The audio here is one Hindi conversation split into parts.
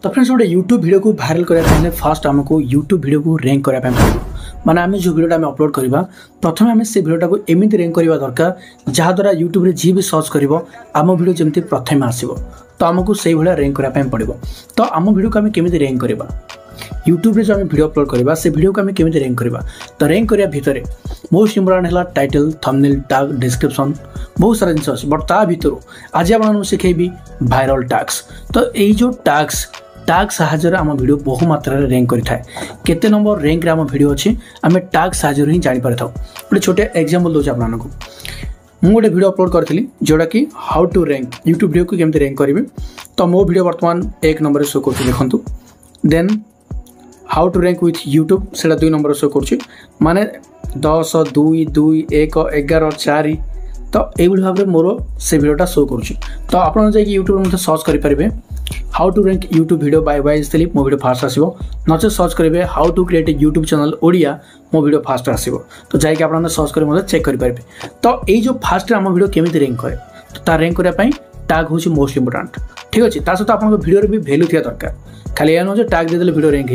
तो फ्रेंड्स गोटे यूट्यूब वीडियो को भाइराल करने फास्ट आमको यूट्यूब वीडियो को रैंक करने पड़ो माने आम जो वीडियोटा आम अपलोड करवा प्रथम आम से वीडियोटा को एमती रैंक करवा दरकार जहाद्वारा यूट्यूब जी भी सर्च कर आम वीडियो जमी प्रथम आसो तो आमको से भाया रैंक करने पड़ो तो आम वीडियो को आम केमी रैंक करवा यूट्यूब जो आम वीडियो अपलोड करवा से वीडियो को आम केमी रैंक करवा तो रैंक करने भितर मोस्ट इंपोर्टेंट है टाइटल थंबनेल टैग डिस्क्रिप्शन बहुत सारा जिन अच्छे बट ता भर आज आपको शिखेबी वायरल टैग्स तो यही जो टैग साहाय्य आम वीडियो बहु मात्रा रैंक करें केते नंबर रैंक आम वीडियो अच्छी आम टैग साहाय्य ही जापर था गोटे छोटे एग्जांपल दूसरे आपको मुझे गोटे वीडियो अपलोड करी जोटा कि how to rank YouTube video को केमती रैंक करेंगे तो मो वीडियो बर्तमान 1 नंबर शो कर देखूँ then how to rank with YouTube से 2 नंबर शो कर माने 10 2 2 1 11 4 तो यही भाव में मोर से वीडियोटा शो करुँच तो आप यूट्यूब में सर्च करेंगे how to rank YouTube video by wise Dilip मो वीडियो फास्ट आसो नचे सर्च करेंगे how to create YouTube channel Odia मो वीडियो फास्ट आसो तो जाकि आप सर्च कर चेक करेंगे तो ये जो फास्ट आम वीडियो केमी रैंक करे तो ता रैंक करने टैग हूँ मोस्ट इंपोर्टेंट ठीक अच्छे सहित आप वीडियो भी वैल्यू थी दरकार खाली यह नुह टैग देदेले वीडियो रैंक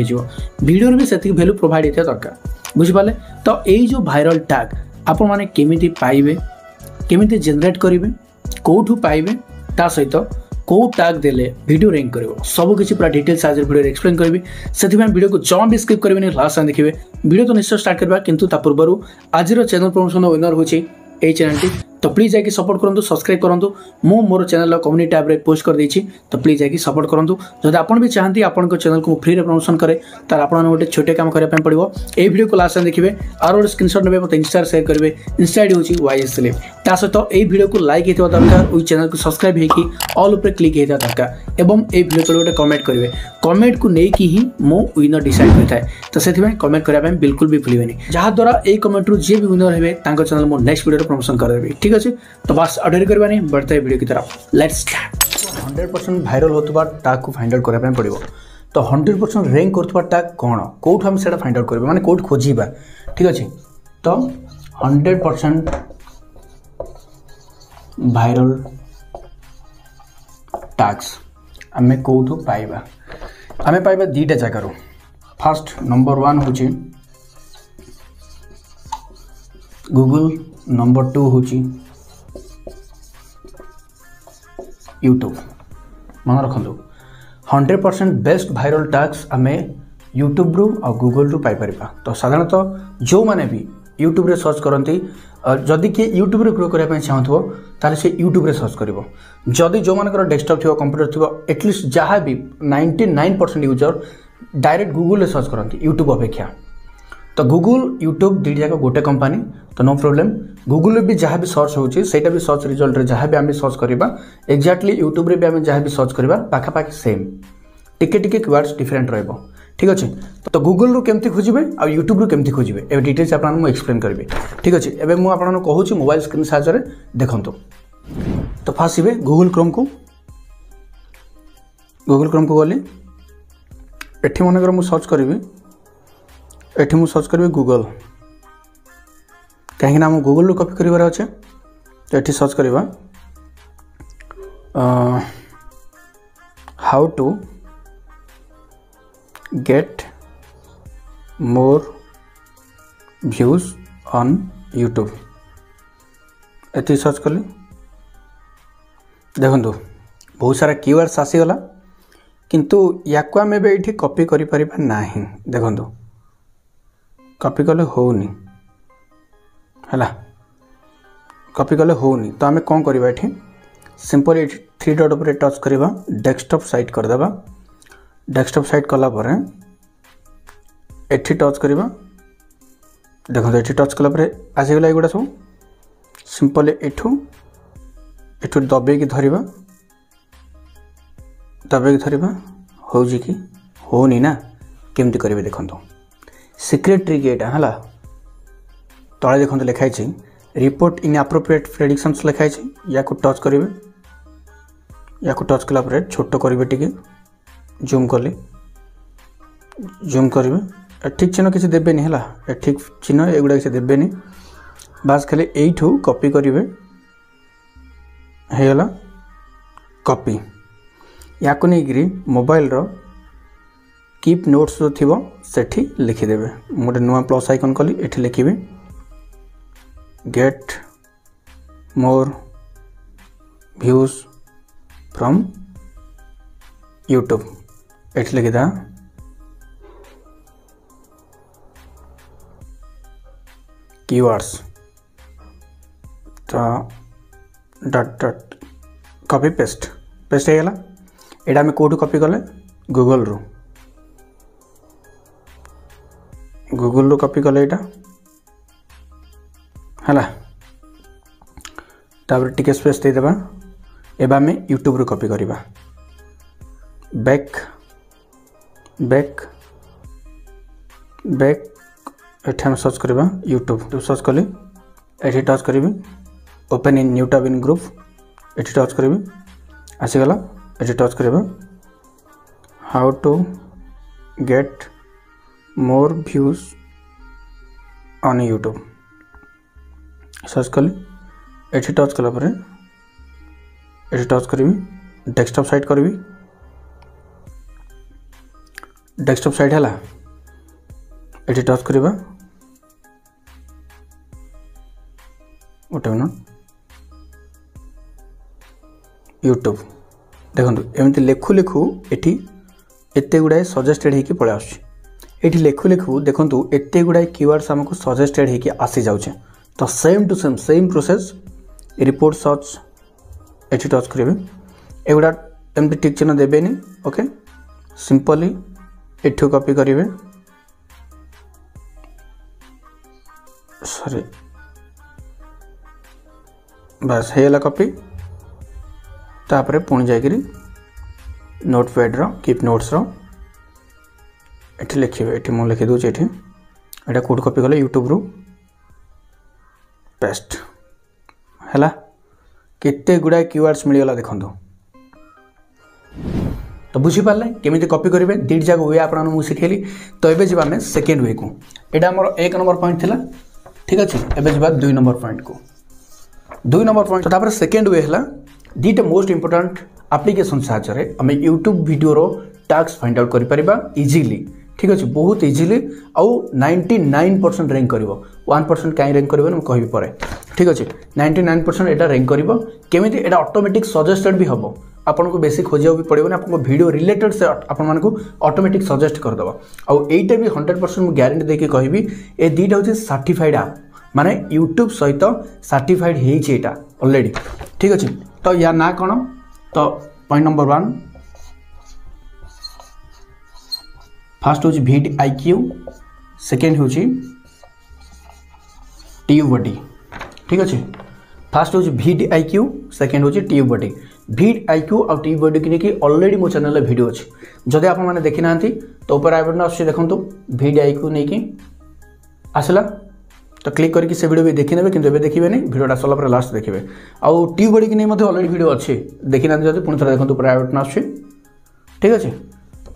वीडियो भी से वैल्यू प्रोवाइड होता दरकार बुझिपारे तो यही जो वायरल टैग आपण मैंने केमी पाइबे केमी जेनेट करेंगे कौटू पाइबे ता सहित कौ टैग देले वीडियो रैंक करिवो सब किसी पूरा डिटेल्स आज वीडियो एक्सप्लेन करबी सेथि वीडियो को जमा भी स्किप करबे लास्ट टाइम देखिए वीडियो तो निश्चय स्टार्ट करबा किंतु ता पूर्व आज चैनल प्रमोशन विनर होची ए चैनल तो प्लीज जाकि सपोर्ट करूँ सब्सक्राइब करूँ मो मोर चैनल कम्युनिटी टैब रे पोस्ट कर देछि तो प्लीज जाकि सपोर्ट करूँ जब आप भी चाहती आपन चैनल को फ्री रे प्रमोशन करे तार आपन गोटे छोटे काम करने पड़ो ए वीडियो को लास्ट टाइम देखिए और गोटे स्क्रीनशॉट ने मत इंस्टा शेयर करेंगे इंस्टा आईडी हूँ वाइज दिलीप ता सहित ये वीडियो को लाइक होता दरकार वही चैनल को सब्सक्राइब होगी ऑल उपर क्लिक होता दरकार एवं ए वीडियो को गोटे कमेंट करेंगे कमेंट को लेकिन ही मो विनर डिसाइड होता है तो से कमेंट करने बिल्कुल भी भूलें जहाद्वारा ये कमेंट रू जी भी विनर है चैनल मो नेक्स्ट वीडियो प्रमोशन करदेवी ठीक अच्छे तो बस अडेर करवा नहीं बढ़ते वीडियो की तरफ लेट्स स्टार्ट 100% वायरल होता टैग को फाइंड आउट करने पड़ो तो 100% रैंक करथबा टैग कौन कौट हम सेटा फाइंड आउट करबे माने कौट खोजिबा ठीक अच्छे तो 100% वायरल टैग्स आमे कौटू पाइबा आमे पाइबा दीटा जगार फर्स्ट नंबर 1 होची गूगल नंबर 2 होची यूट्यूब मन रखु 100% बेस्ट वायरल टैग्स आमे यूट्यूब रु और गूगल रु पाई परिबा तो साधारणतः जो माने भी यूट्यूब रे सर्च करती जदि किए यूट्यूब रे ग्रो करने चाहूथो ताले से यूट्यूब रे सर्च करिवो जदि जो मानकर डेस्कटॉप थो कंप्यूटर थो एटलिस्ट जहाँ भी 99% यूजर डायरेक्ट गूगल रे सर्च करती यूट्यूब अपेक्षा तो गूगल यूट्यूब दी जाक गोटे कंपनी तो नो प्रॉब्लम गूगल भी जहाँ भी सर्च होची सेटा भी सर्च रिजल्ट रे जहाँ भी आम सर्च करवा एक्जाक्टली यूट्यूब रे भी आम जहाँ भी सर्च करवा पाखापाखि सेम टिके टिके कीवर्ड्स डिफरेंट रहबो ठीक अच्छे तो गूगल रू केमती खोजिबे और यूट्यूब रू केमती खोजिबे ए डिटेल्स आपन मु एक्सप्लेन करबे ठीक अच्छे एबे मु आपन कहूची मोबाइल स्क्रीन साहाय्य रे देखंतो तो फास्ट इबे गूगल क्रोम को गली एठी मनकर मु सर्च करबी एठी मु सर्च करबी गूगल कहीं आम गूगल रू कॉपी करिवार अच्छे तो एठी सर्च करबा how to get more views on YouTube एति सर्च कली देखो बहुत सारा कीवर्ड्स आसीगला किंतु या आम ये कॉपी करें ना देखो कॉपी कले होनी है कॉपी कले होनी तो आम कौन करवा ये सिंपल 3 डॉट पर टच करवा डेस्कटॉप साइट करदेबा डेस्कटॉप साइट कलापर एठी टच करवा देखो ये टच कलापर आसीगला एगुड़ा सब सिंपल एठू दबेकी धरवा हो कि होनी ना केमती करेंगे देखो सिक्रेट ट्रिक एटा है तले देखो लिखाई रिपोर्ट इन एप्रोप्रिएट प्रेडिक्शंस लिखाई या टच करेंगे या टच कलापर छोट करेंगे टिके जूम कले जूम करेंगे ठीक चिन्ह किसी देवेनि है ठीक चिन्ह एगुड़ा किसी देवेनि बास खाली यू कॉपी करेंगे होगा कॉपी या नहीं मोबाइल कीप नोट्स जो थी सेठी लिखिदेवे गोटे नुआ प्लस आइकन कली एठी लिखिबे get more views from YouTube एठी लिखिदा कीवर्ड्स तो dot dot copy paste paste हो गला एटा आम कौटू कॉपी कले गूगल रू कॉपी कले एटा है तापर टिके स्पेस दे देबा एबा आम यूट्यूब रू कॉपी करबा बैक बैक बैक एठी हम सर्च करबा यूट्यूब सर्च कली एठी टच करिबी open in new tab in group एठी टच करिबी आसीगला एठी टच करबा how to get more views on YouTube search कली एठी टच कला परे एठी टच करिबी डेस्कटॉप साइट करबी डेस्कटॉप साइट हला एठी टच करबा गोटे मिनट यूट्यूब देखो एमती लेखु लेखु एटी एत गुड़ाए सजेस्टेड होगी पलि आसुँच लेखु लेखु देखो एत गुड़ाए कीवर्ड्स आमको सजेस्टेड होगी आसी जाऊे तो same to same process report search एटी टच करेंगे एगुड़ा एमती टिक चिन्ह देवेनि ओके सिंपली एठू कॉपी करेंगे सॉरी बस है कॉपी तापर पुणी जाकि नोटपैड कीप नोट्स एठी लिखे ये मुझे लिखी दूचे ये कौट कॉपी कले यूट्यूब रू पेस्ट है केते गुड़ाए कीवर्ड्स मिलगला देखो तो बुझीपारे केमी कॉपी करेंगे दुईट जाक वे आपको शिखेली तो ये जी आम सेकेंड वे को यहाँ आम 1 नंबर पॉइंट थिला ठीक अच्छे एबे जा 2 नंबर पॉइंट को 2 नंबर पॉइंट तो सेकेंड वे है दीटा मोस्ट इंपोर्टेंट एप्लिकेशन साहाय्य आम यूट्यूब वीडियो रो टैक्स फाइंड आउट कर इजिली ठीक अच्छे बहुत इजिली आउ 99% रैंक कर 1% कहीं रैंक कर कहि पर ठीक अच्छे 99% एटा रैंक कर केमी एटा ऑटोमेटिक सजेस्टेड भी हम आपन को बेसी खोजा भी पड़े आपको वीडियो रिलेटेड से आपण को ऑटोमेटिक सजेस्ट करदेव आउ एटा भी 100% गारंटी देके कहबी ए दीटा होची सर्टिफाइड ऐप माने यूट्यूब सहित सर्टिफाइड होईछि एटा ऑलरेडी ठीक अच्छे तो यार ना कौन तो पॉइंट नंबर 1 फास्ट हूँ भिड आईक्यू सेकेंड हूँ ट्यूबबडी ठीक अच्छे फास्ट हूँ भिड आईक्यू सेकेंड हूँ ट्यूबबडी भिड आईक्यू और ट्यूबबडी की नहीं ऑलरेडी मो चैनल वीडियो अच्छे जदि आप देखी ना तो ऊपर आई बटन आसुच्छी देखो भिड आईक्यू नहीं कि आसला तो क्लिक करके से वीडियो भी देखी ने कि देखिए नहीं वीडियोटा सरला पर लास्ट देखिए आउ ट्यूबबडी की नहीं ऑलरेडी वीडियो अच्छे देखी ना जब पुणी थे देखो ऊपर आई बटन आसुच्छी ठीक अच्छे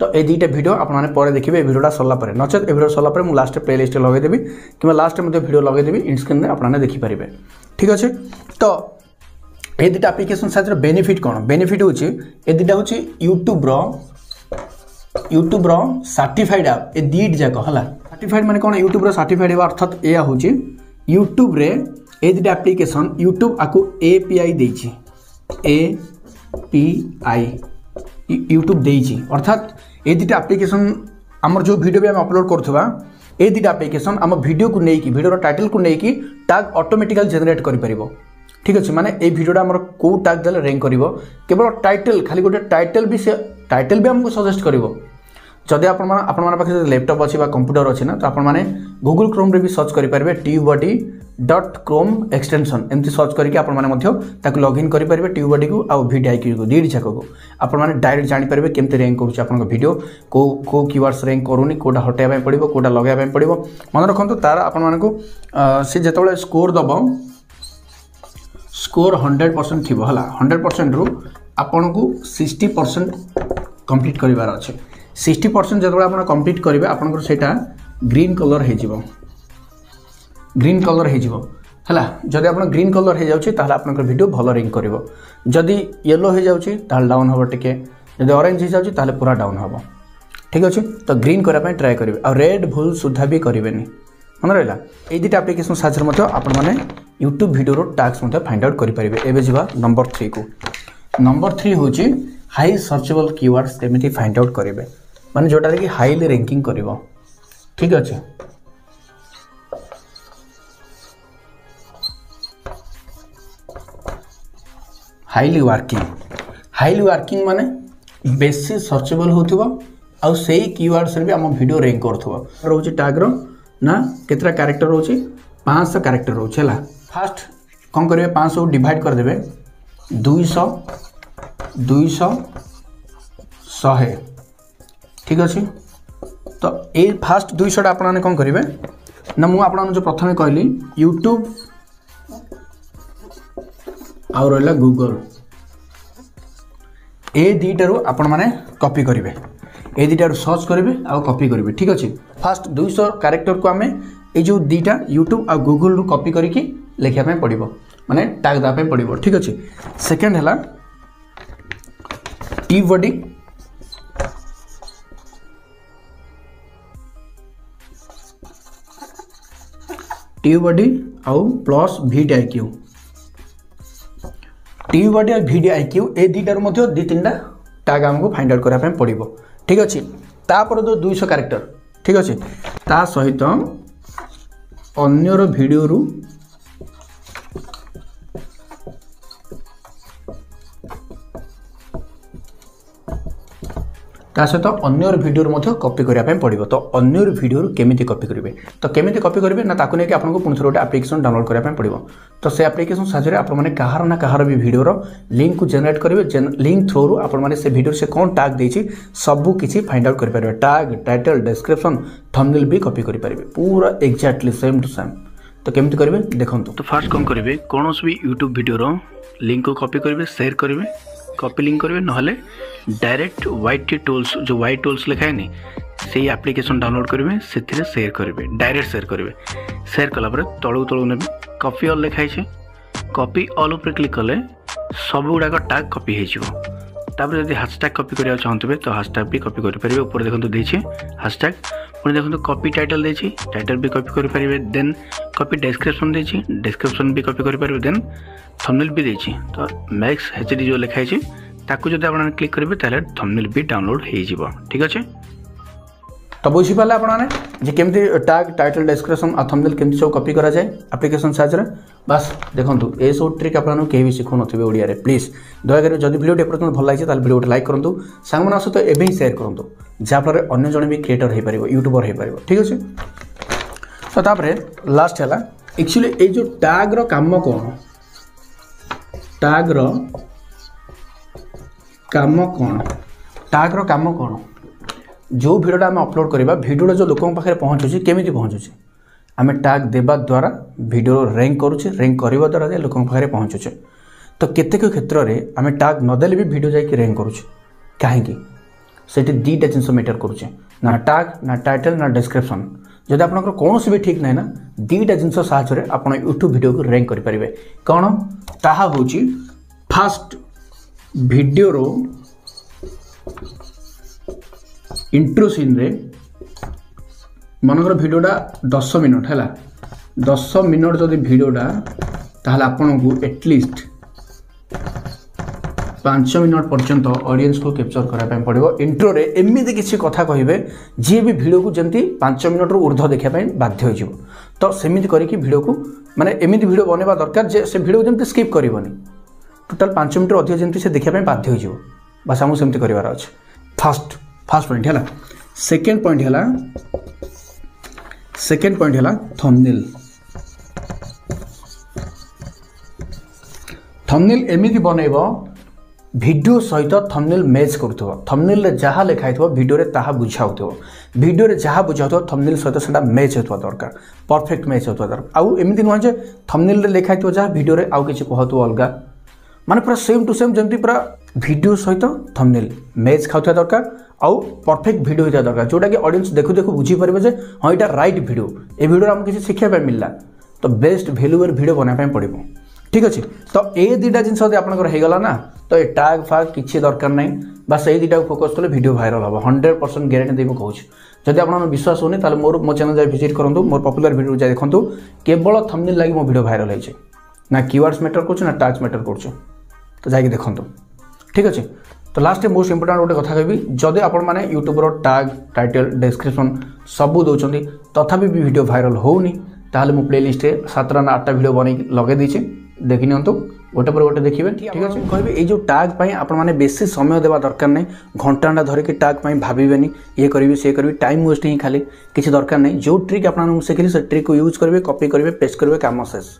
तो ये दुईटा वीडियो आपने पर देखिए वीडियोटा सरला पर नचेत ए वीडियो सरला पर मुझे लास्ट प्लेलिस्ट लगेदेवी कि लास्ट में वीडियो लगेदेवी इन स्क्रीन में आपने देखिपारे ठीक अच्छे तो ये दुटा एप्लिकेशन साइज बेनिफिट कौन बेनिफिट हूँ ये दुटा हूँ यूट्यूब सर्टिफाइड ऐप ये दुईट जाक है सर्टिफाइड माने कौन यूट्यूब सर्टिफाइड है अर्थात यह हूँ यूट्यूब रे ये दुटा एप्लिकेशन यूट्यूब आपको एपीआई देछि एपीआई यूट्यूब देछि अर्थात ये दुटा एप्लिकेशन आमर जो वीडियो भी हम अपलोड करथबा ये दुटा एप्लिकेशन आम वीडियो को लेकिन वीडियो टाइटल को लेकिन टैग ऑटोमेटिकली जनरेट कर परिबो ठीक अच्छे माने ये वीडियोटा आमर को टैग देले रैंक करिवो केवल टाइटल खाली गोटे टाइटल भी हमको सजेस्ट करिवो जदि आपण पाखे लैपटॉप अच्छी कंप्यूटर अच्छी ना तो आपने गूगल क्रोम रे भी सर्च करेंगे ट्यूबबडी.com एक्सटेंशन एमती सर्च करके आपको लॉगिन करेंगे ट्यूबबडी को आउ वीडियो को दुईट जाक को आपने डायरेक्ट जानीपारे केमती रैंक कर वीडियो को कीवर्ड्स रैंक करूनी कोटा हटाइबा पड़ो कोटा लगाइबा पड़ो मन रखु तार आपको सी जो स्कोर दब स्कोर 100% थी है 100% रु आपन को 60% कंप्लीट करिवार अच्छे 60% जो आप कंप्लीट करेंगे आपंकर सेटा ग्रीन कलर हो ग्रीन कलर हो जदि आप ग्रीन कलर हो जाए आपंकर वीडियो भल रैंक कर जदि येलो हो जाए डाउन हम टे जब ऑरेंज हो जाए पूरा डाउन हम ठीक अच्छे। तो ग्रीन करने ट्राए करेंगे आ रेड भूल सुधा भी करेंगे मन रहा ये दुटा आप्लिकेसन साहाय्य आपण मैंने YouTube video task find out करेंगे। एवं जावा नंबर 3 को। नंबर 3 हूँ हाई सर्चेबल कीवर्ड्स केमिति फाइंड आउट करेंगे माने जोटा कि हाईली रैंकिंग करिवो। ठीक अच्छे। हाईली वर्किंग माने बेसी सर्चेबल होथिबो आ सेही कीवर्ड्स रे भी हम वीडियो रैंक करथबो। रोचे टैग रो ना केतरा कैरेक्टर रोचे 500 कैरेक्टर रोचे हला। फर्स्ट कोन करिवे 500 को डिवाइड कर देबे 200 200 100। ठीक अच्छे। तो ये फास्ट 200 टा आपने कौन करेंगे ना मुझे आपको जो प्रथम कहली यूट्यूब आउ रहा गूगल ए दुईटारू आपण मैंने कॉपी करेंगे ए दुईटारू सर्च करेंगे आउ कॉपी करेंगे। ठीक अच्छे। फास्ट 200 कैरेक्टर को आम ये जो दुईटा यूट्यूब आ गूगल रु कॉपी करके लिखापी पड़ो माने टैग देवाई पड़ो। ठीक अच्छे। सेकेंड है टी बॉडी ट्यूबडी आउ प्लस VidIQ ट्यूबडी और VidIQ ए दुईटार मध्य दी तीन टैग आमको फाइंड आउट करने पड़ो। ठीक अच्छे। तापर जो 200 कैरेक्टर ठीक अच्छे ता सहित अन्यर वीडियो रु ता सहित अन्यर वीडियो कॉपी करने पड़ो। तो अन्यर वीडियो केमिति कॉपी करेंगे तो केमिति कॉपी करेंगे ना ताको नहीं आपको पुणी गोटे एप्लिकेशन डाउनलोड करने पड़ो। तो से एप्लिकेशन साहाय्य आपने कहार ना कहार भी वीडियो लिंक को जनरेट करेंगे। लिंक थ्रू रू आपने से वीडियो से कौन टैग देछि सबू किसी फाइंड आउट करेंगे। टैग टाइटल डिस्क्रिप्शन थंबनेल भी कॉपी करेंगे पूरा एक्जाक्टली सेम टू सेम। तो केमिति करेंगे देखो। तो फास्ट कौन करेंगे कौन भी यूट्यूब वीडियो लिंक को कॉपी करेंगे शेयर करेंगे कॉपी लिंक करेंगे ना डायरेक्ट वाइट टूल्स जो वाइट टूल्स लिखाए नहीं से एप्लिकेशन डाउनलोड करेंगे से शेयर करेंगे डायरेक्ट शेयर करेंगे। शेयर कलापर तलू तलू ने कॉपी ऑल लिखाई कॉपी ऑल उपर क्लिक कले सब गुड़ाक टैग कॉपी होपर जब हैशटैग कॉपी करने चाहते तो हैशटैग भी कॉपी करेंगे। ऊपर देखो देखे हैशटैग पुणी देखो कॉपी टाइटल देछि टाइटल भी कॉपी करेंगे। देन कॉपी डिस्क्रिप्शन देछि डिस्क्रिप्शन भी कॉपी करेंगे। देन थंबनेल भी देछि तो मैक्स HD जो लिखाई ताकू जब आप क्लिक करेंगे ताले थंबनेल भी डाउनलोड हो। ठीक अच्छे। तो बुझीपारे आपने केमती टैग टाइटल डिस्क्रिप्शन आ थंबनेल केमती सब कॉपी करा जाए एप्लिकेशन साहाय्य। बस देखो ये सब ट्रिक आपको कहीं भी शिखु थे ओडिया प्लीज दयाकोरी जब वीडियो एपर्तन भल लगी तो वीडियो लाइक करूँ सांग सहित एवं शेयर करूँ जहाँफल अन्य जन भी क्रिएटर हो पार यूट्यूबर हो पार। ठीक अच्छे। तो तापर लास्ट है एक्चुअली ये जो टैग रो काम कौन टैग रो काम कौन टैग रो काम कौन जो वीडियोटा आम अपलोड करवा वीडियो जो लोक पाखे पहुँचुची केमी पहुँचुची आम टैग देवा द्वारा वीडियो रैंक करुचे रैंक करने द्वारा लोक पाखे पहुँचुचे। तो केतेक क्षेत्र में आम टैग नदेले भी वीडियो जाकि रैंक करुचे कहीं से दुईटा जिन मैटर करुचे ना टैग ना टाइटल ना डिस्क्रिप्शन। जब आपंकर कौन भी ठीक ना ना दुईटा जिन साहाय्य आप यूट्यूब वीडियो को रैंक करेंगे। कौन ताहा होची फास्ट वीडियो रो इंट्रो सीन रे मनकर वीडियोटा 10 मिनट है 10 मिनट जदि वीडियोटा ताहले आपन को एटलिस्ट 5 मिनट पर्यंत ऑडियंस को कैप्चर कराया पड़ो। इंट्रो रे एमती किसी कथा कहे जी भी वीडियो को जमी 5 मिनट रु ऊर्ध्व देखापी बाध्य हो। तो सेमिति करके वीडियो को माने एमती वीडियो बनवा दरकार जे से वीडियो को जमी स्किप करनी टोटाल 5 मिनट अधिक जमी से देखापी बाध्य हो। बस आमको सेमती करार अच्छे। फास्ट पॉइंट है। सेकेंड पॉइंट है थंबनेल। थंबनेल एमती बनइब वीडियो सहित थंबनेल मैच करुथबो थंबनेल रे जहाँ लिखाई वीडियो रे ताहा बुझाउथबो वीडियो रे जहाँ बुझाउथबो थंबनेल सहित सेटा मैच होतबा दरकार परफेक्ट मैच होतबा दरकार। आउ एमती नुह जे थंबनेल रे लिखाई जहाँ वीडियो रे आउ किछि कहतबो अलगा माने पूरा सेम टू सेम जमती पूरा वीडियो सहित थंबनेल मैच खाउथबा दरकार आउ परफेक्ट वीडियो होता दरकार जोटा कि ऑडियंस देखु देखु बुझी पारे जे हाँ यहाँ राइट वीडियो ए वीडियो आमको किसी शिक्षा मिलला। तो बेस्ट भैल्यूर वीडियो बनाया पड़ो। ठीक अच्छे। तो ये दुटा जिन आपंकर होगा ना तो ये टैग फाग किसी दरकार ना बास यही दुटा फोकस कले वीडियो भाइराल हम 100% ग्यारंटी देव कहूँ जदि आप विश्वास होनी ताले मोर मो चैनल जाए विजिट करूँ मोर पॉपुलर वीडियो जाए देखूँ केवल थंबनेल लगी मो वीडियो भाइराल होइछे ना कीवर्ड्स मैटर कर ना टैग्स मैटर कर तो जाके देखूँ ठीक अच्छे। तो लास्ट मोस्ट इंपोर्टेंट गोटे कथा कहबी जदि आपण मैंने यूट्यूबर टैग टाइटल डिस्क्रिप्शन सबू दौरान तथापि भी वीडियो भाइराल होनी ताहले मो प्लेलिस्ट रे 7 ना 8 वीडियो बन लगे दीचे देखी नियंतु गोटे पर गोटे देखिए ठीक अच्छे। कहबी ये जो टैग पाई आपण माने बेसी समय देवा दरकार नहीं घंटा धरिक टैग पाई भाबिबेनी ये करी से करी टाइम वेस्ट ही खाली किसी दरकार नहीं जो ट्रिक आपन शिखली से ट्रिक को यूज करेंगे कॉपी करेंगे पेस्ट करेंगे काम शेष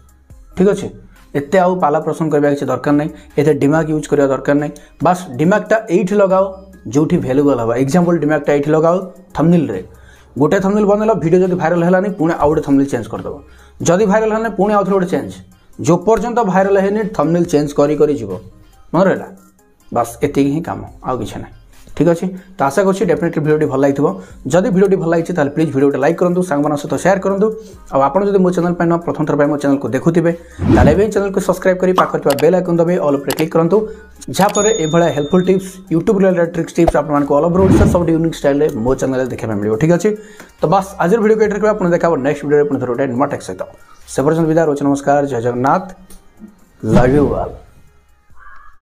ठीक अच्छे। एते आउ पाला प्रसंग करबा किसी दरकार नहीं एते दिमाग यूज करबा दरकार नहीं बस दिमागटा एठी लगाओ जोठी वैल्यूएबल हवा एग्जांपल दिमागटा एठी लगाओ थंबनेल रे गोटे थंबनेल बनल वीडियो जदि भाइराल हेलानी पुणे आउ गोटे थंबनेल चेंज कर दबो जदि भाइराल हेलानी पुणे आउ गोटे चेंज जो पर्यंत भाइराल हेनी थंबनेल चेंज करी करी जीवो मन रहला बस एतिक ही काम आउ किछ ना ठीक अच्छे। तो आशा करछि डेफिनेटली वीडियो भल लगी जदि वीडियो भल लगी ताले प्लीज वीडियो लाइक करूँ सांग सहित शेयर करूँ और आप मो चैनल पर प्रथम थर मो चैनल को देखुवे ताले चैनल को सब्सक्राइब करी पाखर थिबा बेल आइकन दबाई ऑल पर क्लिक करूँ जहाँपर ये helpful tips YouTube related tricks tips आप ऑल ओवर ओडिशा सब यूनिक स्टाइल मो चैनल देखा मिले ठीक अच्छे। तो बस आज वीडियो को एट पुणी देखा नेक्स्ट वीडियो पुणी नुआ टेक्स सहित से पर्यटन विदा रोच नमस्कार जय जगन्नाथ लव यू ऑल।